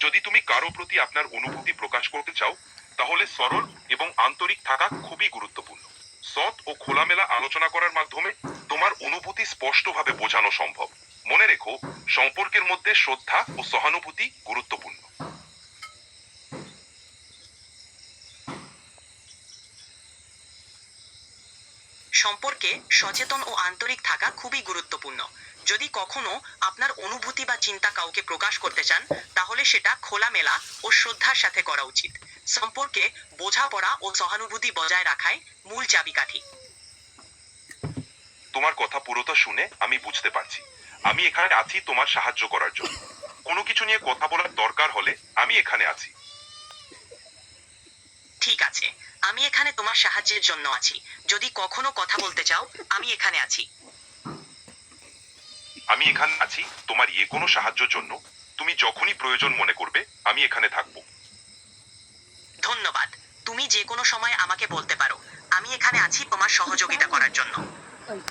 যদি তুমি কারো প্রতি আপনার অনুভূতি প্রকাশ করতে চাও, তাহলে সরল এবং আন্তরিক থাকা খুবই গুরুত্বপূর্ণ। সৎ ও খোলামেলা আলোচনা করার মাধ্যমে তোমার অনুভূতি স্পষ্টভাবে বোঝানো সম্ভব। মনে রেখো, সম্পর্কের মধ্যে শ্রদ্ধা ও সহানুভূতি গুরুত্বপূর্ণ। সম্পর্কে সচেতন ও আন্তরিক থাকা খুবই গুরুত্বপূর্ণ। যদি কখনো আপনার অনুভূতি বা চিন্তা কাউকে প্রকাশ করতে চান, তাহলে সেটা খোলামেলা ও শ্রদ্ধার সাথে করা উচিত। সম্পর্কে বোঝাপড়া ও সহানুভূতি বজায় রাখাই মূল চাবিকাঠি। তোমার কথা পুরোটা শুনে আমি বুঝতে পারছি। আমি এখানে আছি তোমার সাহায্য করার জন্য। কোনো কিছু নিয়ে কথা বলার দরকার হলে আমি এখানে আছি। ঠিক আছে, আমি এখানে তোমার সাহায্যের জন্য আছি। যদি কখনো কথা বলতে চাও, আমি এখানে আছি। আমি এখানে আছি তোমার কোনো সাহায্যের জন্য। তুমি যখনই প্রয়োজন মনে করবে, আমি এখানে থাকবো। ধন্যবাদ। তুমি যে কোনো সময় আমাকে বলতে পারো। আমি এখানে আছি তোমার সহযোগিতা করার জন্য।